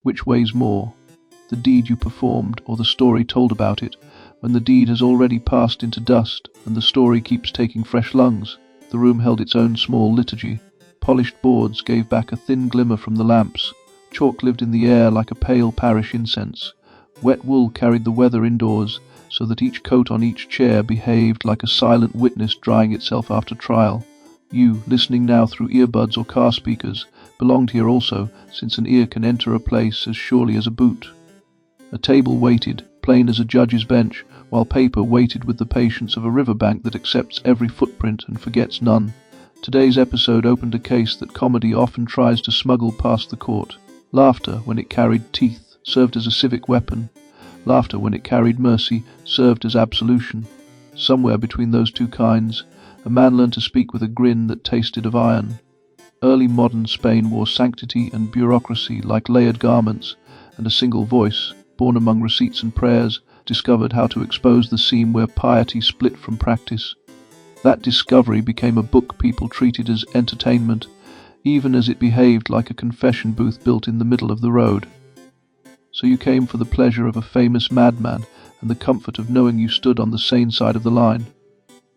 Which weighs more, the deed you performed or the story told about it, when the deed has already passed into dust and the story keeps taking fresh lungs? The room held its own small liturgy. Polished boards gave back a thin glimmer from the lamps. Chalk lived in the air like a pale parish incense. Wet wool carried the weather indoors, so that each coat on each chair behaved like a silent witness drying itself after trial. You, listening now through earbuds or car speakers, belonged here also, since an ear can enter a place as surely as a boot. A table waited, plain as a judge's bench, while paper waited with the patience of a riverbank that accepts every footprint and forgets none. Today's episode opened a case that comedy often tries to smuggle past the court. Laughter, when it carried teeth, served as a civic weapon. Laughter, when it carried mercy, served as absolution. Somewhere between those two kinds, a man learned to speak with a grin that tasted of iron. Early modern Spain wore sanctity and bureaucracy like layered garments, and a single voice, born among receipts and prayers, discovered how to expose the seam where piety split from practice. That discovery became a book people treated as entertainment, even as it behaved like a confession booth built in the middle of the road. So you came for the pleasure of a famous madman and the comfort of knowing you stood on the sane side of the line.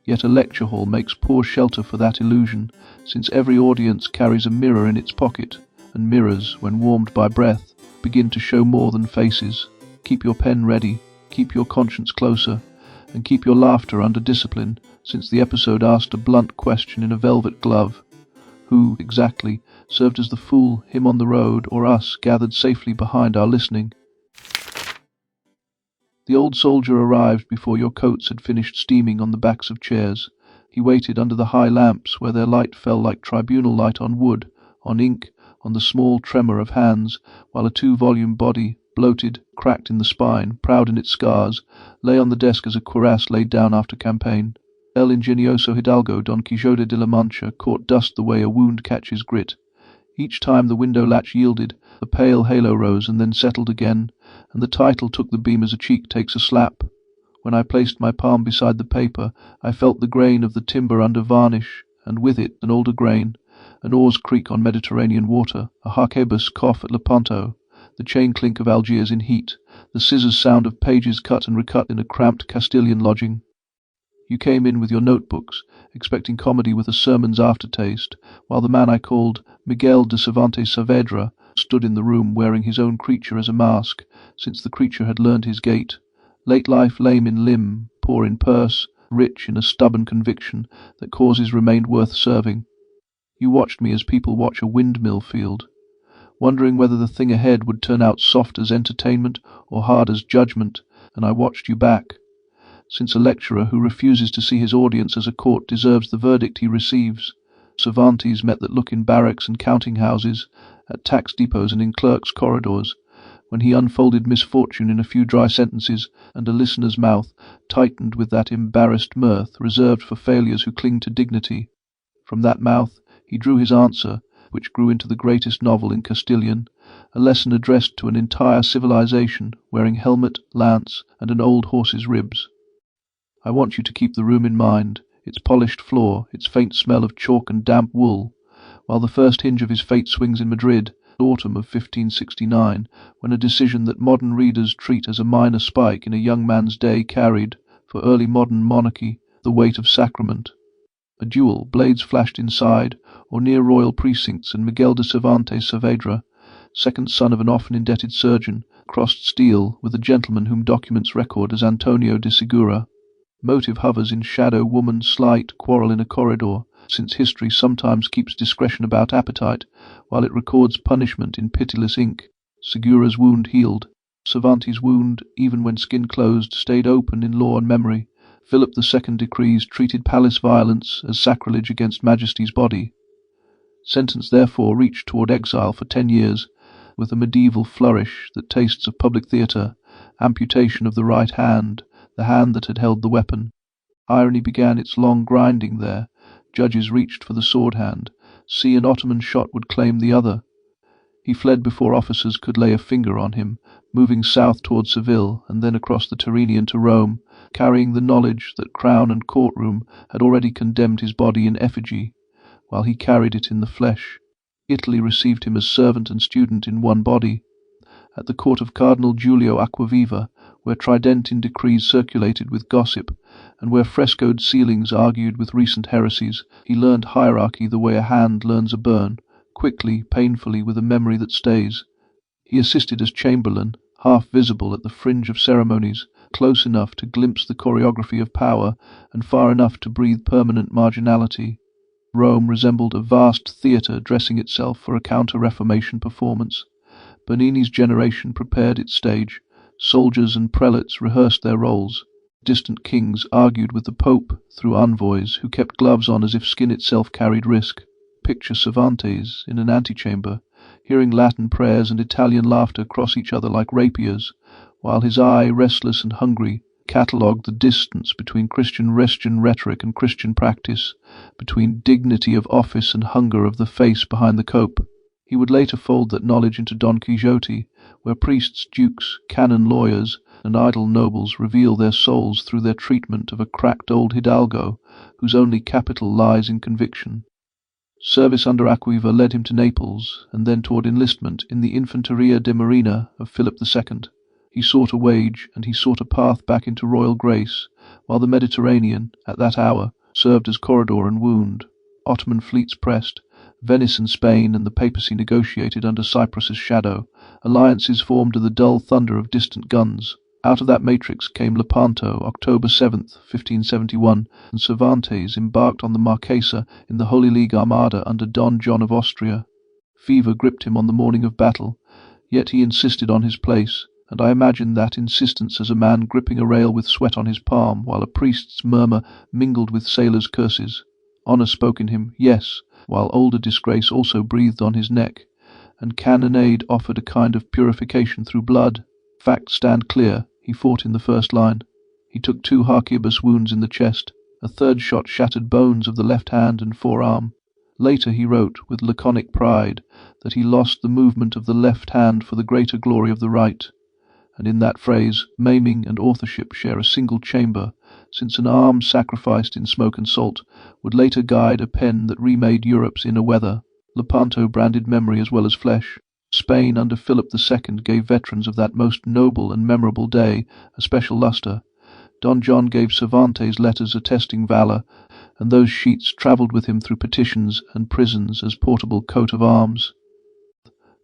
Yet a lecture hall makes poor shelter for that illusion, since every audience carries a mirror in its pocket, and mirrors, when warmed by breath, begin to show more than faces. Keep your pen ready, keep your conscience closer, and keep your laughter under discipline, since the episode asked a blunt question in a velvet glove. Who, exactly, served as the fool, him on the road, or us gathered safely behind our listening? The old soldier arrived before your coats had finished steaming on the backs of chairs. He waited under the high lamps where their light fell like tribunal light on wood, on ink, on the small tremor of hands, while a 2-volume body, bloated, cracked in the spine, proud in its scars, lay on the desk as a cuirass laid down after campaign. El ingenioso hidalgo Don Quixote de la Mancha caught dust the way a wound catches grit. Each time the window latch yielded, a pale halo rose and then settled again, and the title took the beam as a cheek takes a slap. When I placed my palm beside the paper, I felt the grain of the timber under varnish, and with it an older grain, an oar's creak on Mediterranean water, a harquebus cough at Lepanto, the chain clink of Algiers in heat, the scissors sound of pages cut and recut in a cramped Castilian lodging. You came in with your notebooks, expecting comedy with a sermon's aftertaste, while the man I called Miguel de Cervantes Saavedra stood in the room wearing his own creature as a mask, since the creature had learned his gait. Late life lame in limb, poor in purse, rich in a stubborn conviction that causes remained worth serving. You watched me as people watch a windmill field, wondering whether the thing ahead would turn out soft as entertainment or hard as judgment, and I watched you back. Since a lecturer who refuses to see his audience as a court deserves the verdict he receives. Cervantes met that look in barracks and counting houses, at tax depots and in clerks' corridors, when he unfolded misfortune in a few dry sentences, and a listener's mouth tightened with that embarrassed mirth reserved for failures who cling to dignity. From that mouth he drew his answer, which grew into the greatest novel in Castilian, a lesson addressed to an entire civilization, wearing helmet, lance, and an old horse's ribs. I want you to keep the room in mind, its polished floor, its faint smell of chalk and damp wool, while the first hinge of his fate swings in Madrid, autumn of 1569, when a decision that modern readers treat as a minor spike in a young man's day carried, for early modern monarchy, the weight of sacrament. A duel, blades flashed inside, or near royal precincts, and Miguel de Cervantes Saavedra, second son of an often indebted surgeon, crossed steel with a gentleman whom documents record as Antonio de Segura. Motive hovers in shadow, woman, slight, quarrel in a corridor, since history sometimes keeps discretion about appetite, while it records punishment in pitiless ink. Segura's wound healed. Cervantes' wound, even when skin closed, stayed open in law and memory. Philip II decrees treated palace violence as sacrilege against Majesty's body. Sentence therefore reached toward exile for 10 years, with a medieval flourish that tastes of public theatre, amputation of the right hand, the hand that had held the weapon. Irony began its long grinding there. Judges reached for the sword hand. See, an Ottoman shot would claim the other. He fled before officers could lay a finger on him, moving south toward Seville and then across the Tyrrhenian to Rome, carrying the knowledge that crown and courtroom had already condemned his body in effigy, while he carried it in the flesh. Italy received him as servant and student in one body. at the court of Cardinal Giulio Acquaviva, where Tridentine decrees circulated with gossip, and where frescoed ceilings argued with recent heresies, he learned hierarchy the way a hand learns a burn, quickly, painfully, with a memory that stays. He assisted as chamberlain, half visible at the fringe of ceremonies, close enough to glimpse the choreography of power, and far enough to breathe permanent marginality. Rome resembled a vast theatre dressing itself for a counter-Reformation performance. Bernini's generation prepared its stage. Soldiers and prelates rehearsed their roles. Distant kings argued with the Pope through envoys who kept gloves on as if skin itself carried risk. Picture Cervantes in an antechamber, hearing Latin prayers and Italian laughter cross each other like rapiers, while his eye, restless and hungry, catalogued the distance between Christian rhetoric and Christian practice, between dignity of office and hunger of the face behind the cope. He would later fold that knowledge into Don Quixote, where priests, dukes, canon lawyers, and idle nobles reveal their souls through their treatment of a cracked old hidalgo, whose only capital lies in conviction. Service under Acquaviva led him to Naples, and then toward enlistment in the Infanteria de Marina of Philip II. He sought a wage, and he sought a path back into royal grace, while the Mediterranean, at that hour, served as corridor and wound. Ottoman fleets pressed. Venice and Spain and the papacy negotiated under Cyprus's shadow. Alliances formed to the dull thunder of distant guns. Out of that matrix came Lepanto, October 7th, 1571, and Cervantes embarked on the Marquesa in the Holy League Armada under Don John of Austria. Fever gripped him on the morning of battle, yet he insisted on his place, and I imagine that insistence as a man gripping a rail with sweat on his palm, while a priest's murmur mingled with sailors' curses. Honour spoke in him, yes, while older disgrace also breathed on his neck, and cannonade offered a kind of purification through blood. Facts stand clear. He fought in the first line. He took 2 harquebus wounds in the chest. A third shot shattered bones of the left hand and forearm. Later he wrote, with laconic pride, that he lost the movement of the left hand for the greater glory of the right. And in that phrase, maiming and authorship share a single chamber, since an arm sacrificed in smoke and salt would later guide a pen that remade Europe's inner weather. Lepanto branded memory as well as flesh. Spain under Philip II gave veterans of that most noble and memorable day a special lustre. Don John gave Cervantes letters attesting valour, and those sheets travelled with him through petitions and prisons as portable coat of arms.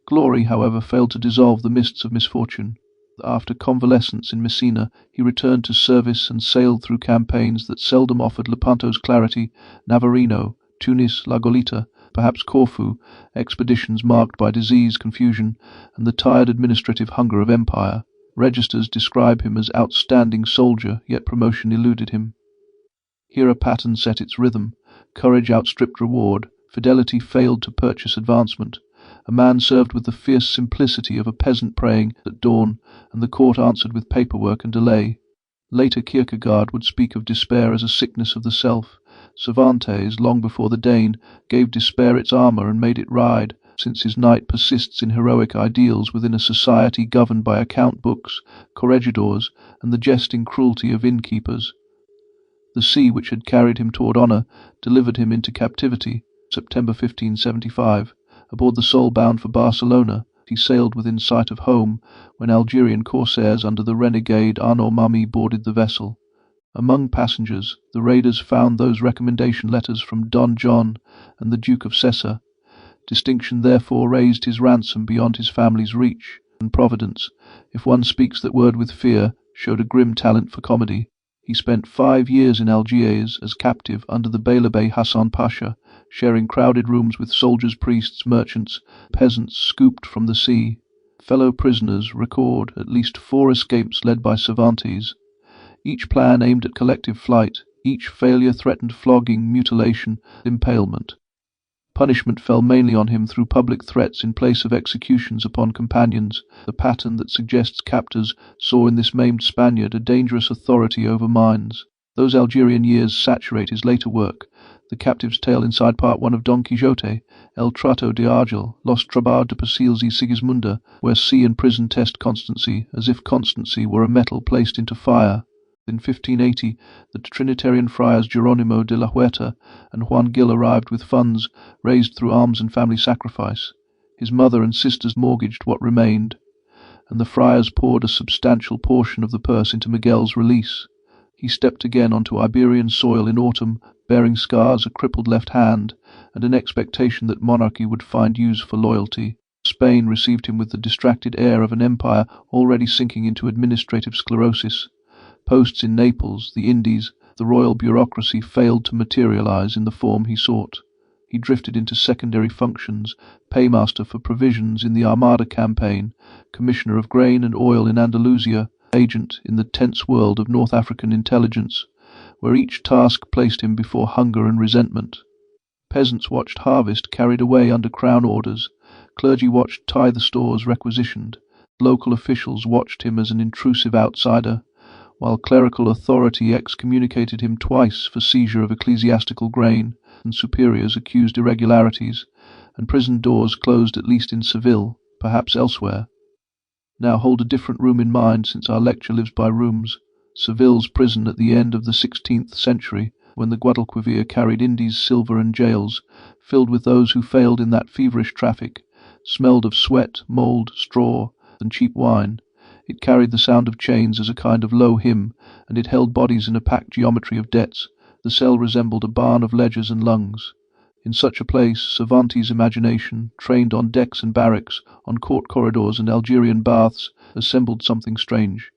Glory, however, failed to dissolve the mists of misfortune. After convalescence in Messina, he returned to service and sailed through campaigns that seldom offered Lepanto's clarity. Navarino, Tunis, La Goleta, perhaps Corfu, expeditions marked by disease, confusion, and the tired administrative hunger of empire. Registers describe him as outstanding soldier, yet promotion eluded him. Here a pattern set its rhythm. Courage outstripped reward. Fidelity failed to purchase advancement. A man served with the fierce simplicity of a peasant praying at dawn, and the court answered with paperwork and delay. Later Kierkegaard would speak of despair as a sickness of the self. Cervantes, long before the Dane, gave despair its armour and made it ride, since his knight persists in heroic ideals within a society governed by account books, corregidors, and the jesting cruelty of innkeepers. The sea which had carried him toward honour delivered him into captivity, September 1575. Aboard the Sol bound for Barcelona, he sailed within sight of home when Algerian corsairs under the renegade Arnaud Mami boarded the vessel. Among passengers, the raiders found those recommendation letters from Don John and the Duke of Sessa. Distinction therefore raised his ransom beyond his family's reach, and Providence, if one speaks that word with fear, showed a grim talent for comedy. He spent 5 years in Algiers as captive under the Beylerbey Hassan Pasha, sharing crowded rooms with soldiers, priests, merchants, peasants scooped from the sea. Fellow prisoners record at least 4 escapes led by Cervantes. Each plan aimed at collective flight, each failure threatened flogging, mutilation, impalement. Punishment fell mainly on him through public threats in place of executions upon companions. The pattern that suggests captors saw in this maimed Spaniard a dangerous authority over minds. Those Algerian years saturate his later work. The Captive's Tale inside Part 1 of Don Quixote, El Trato de Argel, Los Trabajos de Percils y Sigismunda, where sea and prison test constancy, as if constancy were a metal placed into fire. In 1580, the Trinitarian friars Geronimo de la Huerta and Juan Gil arrived with funds raised through alms and family sacrifice. His mother and sisters mortgaged what remained. and the friars poured a substantial portion of the purse into Miguel's release. He stepped again onto Iberian soil in autumn, bearing scars, a crippled left hand, and an expectation that monarchy would find use for loyalty. Spain received him with the distracted air of an empire already sinking into administrative sclerosis. Posts in Naples, the Indies, the royal bureaucracy failed to materialize in the form he sought. He drifted into secondary functions, paymaster for provisions in the Armada campaign, commissioner of grain and oil in Andalusia, agent in the tense world of North African intelligence, where each task placed him before hunger and resentment. Peasants watched harvest carried away under crown orders, clergy watched tie the stores requisitioned, local officials watched him as an intrusive outsider, while clerical authority excommunicated him twice for seizure of ecclesiastical grain, and superiors accused irregularities, and prison doors closed at least in Seville, perhaps elsewhere. Now hold a different room in mind, since our lecture lives by rooms. Seville's prison at the end of the 16th century, when the Guadalquivir carried Indies, silver and jails, filled with those who failed in that feverish traffic, smelled of sweat, mould, straw, and cheap wine. It carried the sound of chains as a kind of low hymn, and it held bodies in a packed geometry of debts. The cell resembled a barn of ledgers and lungs. In such a place, Cervantes' imagination, trained on decks and barracks, on court corridors and Algerian baths, assembled something strange.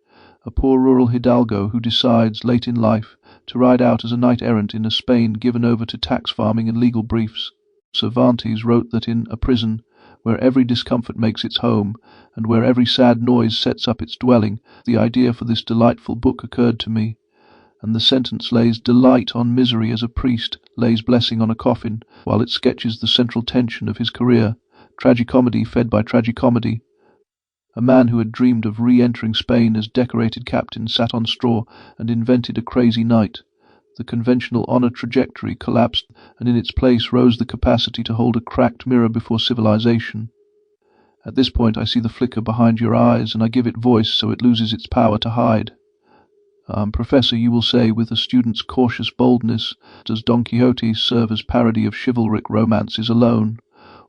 A poor rural hidalgo who decides, late in life, to ride out as a knight-errant in a Spain given over to tax farming and legal briefs. Cervantes wrote that in a prison, where every discomfort makes its home, and where every sad noise sets up its dwelling, the idea for this delightful book occurred to me, and the sentence lays delight on misery as a priest lays blessing on a coffin, while it sketches the central tension of his career, tragicomedy fed by tragicomedy. A man who had dreamed of re-entering Spain as decorated captain sat on straw and invented a crazy knight. The conventional honor trajectory collapsed, and in its place rose the capacity to hold a cracked mirror before civilization. At this point I see the flicker behind your eyes, and I give it voice so it loses its power to hide. Professor, you will say, with a student's cautious boldness, does Don Quixote serve as parody of chivalric romances alone,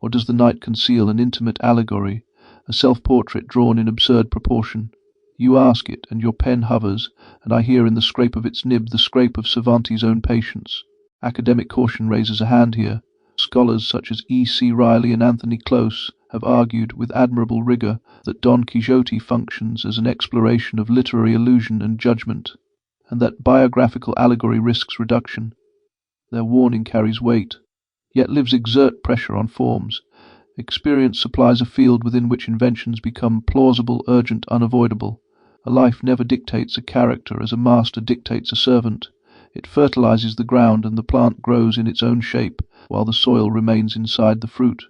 or does the knight conceal an intimate allegory, a self-portrait drawn in absurd proportion? You ask it, and your pen hovers, and I hear in the scrape of its nib the scrape of Cervantes' own patience. Academic caution raises a hand here. Scholars such as E. C. Riley and Anthony Close have argued with admirable rigour that Don Quixote functions as an exploration of literary illusion and judgment, and that biographical allegory risks reduction. Their warning carries weight, yet lives exert pressure on forms. Experience supplies a field within which inventions become plausible, urgent, unavoidable. A life never dictates a character as a master dictates a servant. It fertilizes the ground, and the plant grows in its own shape, while the soil remains inside the fruit.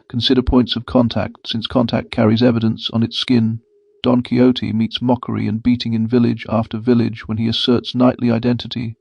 Consider points of contact, since contact carries evidence on its skin. Don Quixote meets mockery and beating in village after village when he asserts knightly identity.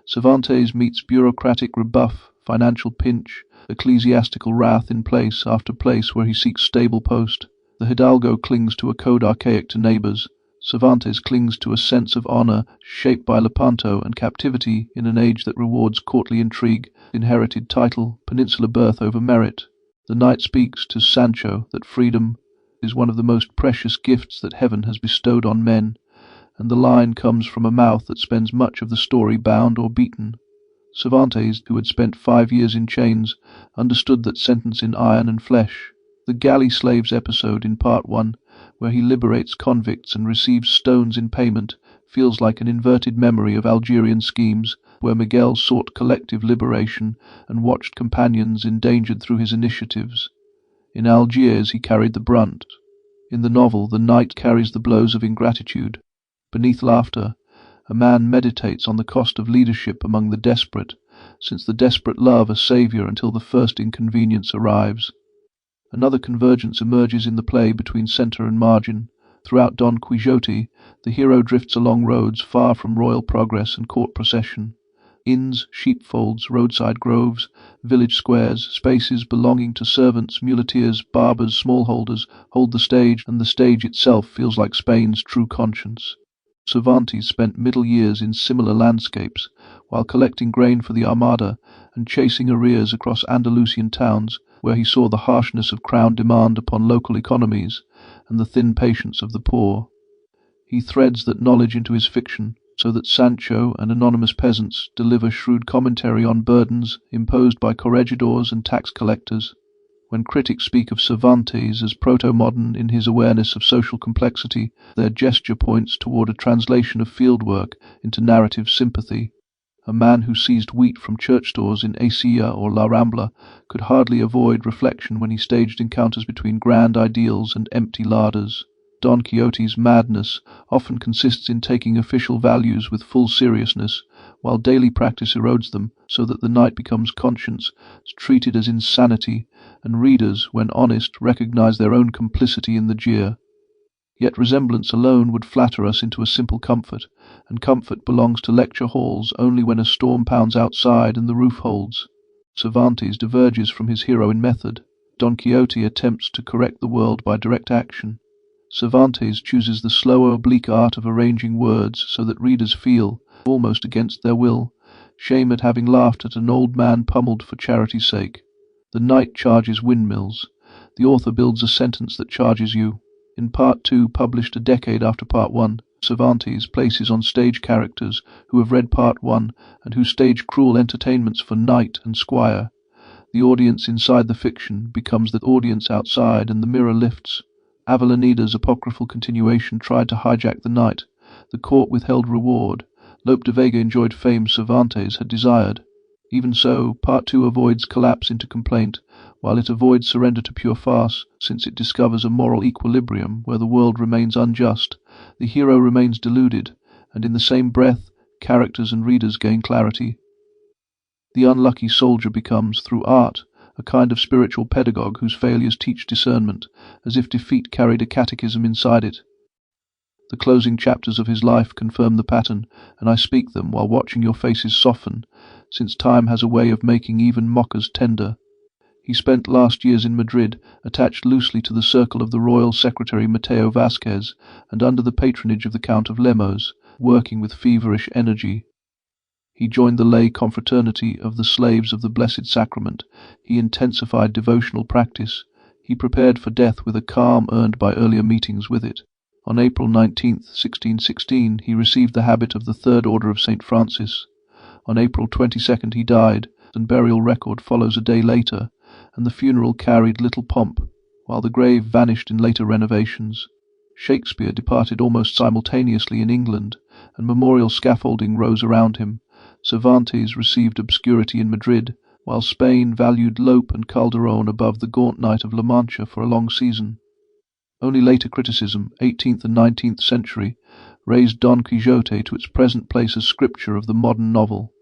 Cervantes meets bureaucratic rebuff, financial pinch, ecclesiastical wrath in place after place where he seeks stable post. The hidalgo clings to a code archaic to neighbours. Cervantes clings to a sense of honour shaped by Lepanto and captivity in an age that rewards courtly intrigue, inherited title, peninsular birth over merit. The knight speaks to Sancho that freedom is one of the most precious gifts that heaven has bestowed on men, and the line comes from a mouth that spends much of the story bound or beaten. Cervantes, who had spent 5 years in chains, understood that sentence in iron and flesh. The galley slaves episode in Part 1, where he liberates convicts and receives stones in payment, feels like an inverted memory of Algerian schemes, where Miguel sought collective liberation and watched companions endangered through his initiatives. In Algiers he carried the brunt. In the novel, the knight carries the blows of ingratitude. Beneath laughter, a man meditates on the cost of leadership among the desperate, since the desperate love a saviour until the first inconvenience arrives. Another convergence emerges in the play between centre and margin. Throughout Don Quixote, the hero drifts along roads far from royal progress and court procession. Inns, sheepfolds, roadside groves, village squares, spaces belonging to servants, muleteers, barbers, smallholders hold the stage, and the stage itself feels like Spain's true conscience. Cervantes spent middle years in similar landscapes, while collecting grain for the Armada and chasing arrears across Andalusian towns, where he saw the harshness of crown demand upon local economies, and the thin patience of the poor. He threads that knowledge into his fiction, so that Sancho and anonymous peasants deliver shrewd commentary on burdens imposed by corregidors and tax collectors. When critics speak of Cervantes as proto-modern in his awareness of social complexity, their gesture points toward a translation of fieldwork into narrative sympathy. A man who seized wheat from church stores in Acilla or La Rambla could hardly avoid reflection when he staged encounters between grand ideals and empty larders. Don Quixote's madness often consists in taking official values with full seriousness, while daily practice erodes them so that the knight becomes conscience, treated as insanity, and readers, when honest, recognize their own complicity in the jeer. Yet resemblance alone would flatter us into a simple comfort, and comfort belongs to lecture halls only when a storm pounds outside and the roof holds. Cervantes diverges from his hero in method. Don Quixote attempts to correct the world by direct action. Cervantes chooses the slower, oblique art of arranging words so that readers feel, almost against their will, shame at having laughed at an old man pummeled for charity's sake. The knight charges windmills. The author builds a sentence that charges you. In Part 2, published a decade after Part 1, Cervantes places on stage characters who have read Part 1 and who stage cruel entertainments for knight and squire. The audience inside the fiction becomes the audience outside, and the mirror lifts. Avelanida's apocryphal continuation tried to hijack the knight. The court withheld reward. Lope de Vega enjoyed fame Cervantes had desired. Even so, Part 2 avoids collapse into complaint, while it avoids surrender to pure farce, since it discovers a moral equilibrium where the world remains unjust, the hero remains deluded, and in the same breath, characters and readers gain clarity. The unlucky soldier becomes, through art, a kind of spiritual pedagogue whose failures teach discernment, as if defeat carried a catechism inside it. The closing chapters of his life confirm the pattern, and I speak them while watching your faces soften, since time has a way of making even mockers tender. He spent last years in Madrid, attached loosely to the circle of the royal secretary Mateo Vasquez, and under the patronage of the Count of Lemos, working with feverish energy. He joined the lay confraternity of the Slaves of the Blessed Sacrament. He intensified devotional practice. He prepared for death with a calm earned by earlier meetings with it. On April 19, 1616, he received the habit of the Third Order of St. Francis. On April 22 he died, and burial record follows a day later, and the funeral carried little pomp, while the grave vanished in later renovations. Shakespeare departed almost simultaneously in England, and memorial scaffolding rose around him. Cervantes received obscurity in Madrid, while Spain valued Lope and Calderón above the gaunt knight of La Mancha for a long season. Only later criticism, 18th and 19th century, raised Don Quixote to its present place as scripture of the modern novel.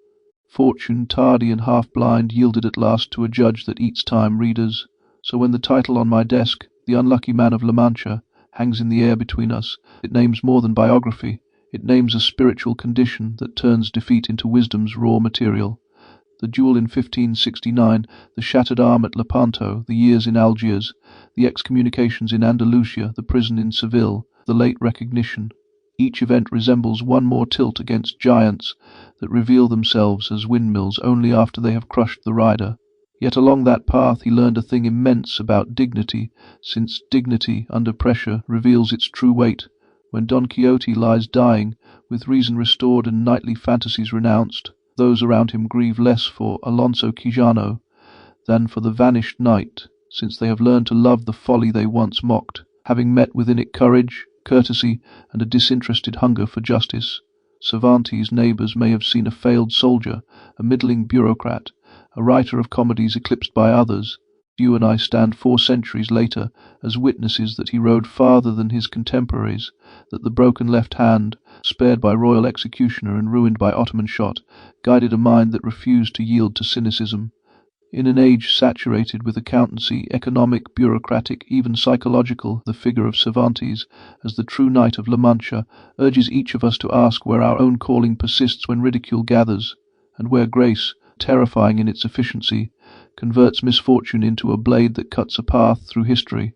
Fortune, tardy and half-blind, yielded at last to a judge that eats time readers. So when the title on my desk, The Unlucky Man of La Mancha, hangs in the air between us, it names more than biography. It names a spiritual condition that turns defeat into wisdom's raw material. The duel in 1569, the shattered arm at Lepanto, the years in Algiers, the excommunications in Andalusia, the prison in Seville, the late recognition. Each event resembles one more tilt against giants that reveal themselves as windmills only after they have crushed the rider. Yet along that path he learned a thing immense about dignity, since dignity under pressure reveals its true weight. When Don Quixote lies dying, with reason restored and knightly fantasies renounced, those around him grieve less for Alonso Quijano than for the vanished knight, since they have learned to love the folly they once mocked, having met within it courage, courtesy, and a disinterested hunger for justice. Cervantes' neighbours may have seen a failed soldier, a middling bureaucrat, a writer of comedies eclipsed by others. You and I stand 4 centuries later as witnesses that he rode farther than his contemporaries, that the broken left hand, spared by royal executioner and ruined by Ottoman shot, guided a mind that refused to yield to cynicism. In an age saturated with accountancy, economic, bureaucratic, even psychological, the figure of Cervantes, as the true knight of La Mancha, urges each of us to ask where our own calling persists when ridicule gathers, and where grace, terrifying in its efficiency, converts misfortune into a blade that cuts a path through history.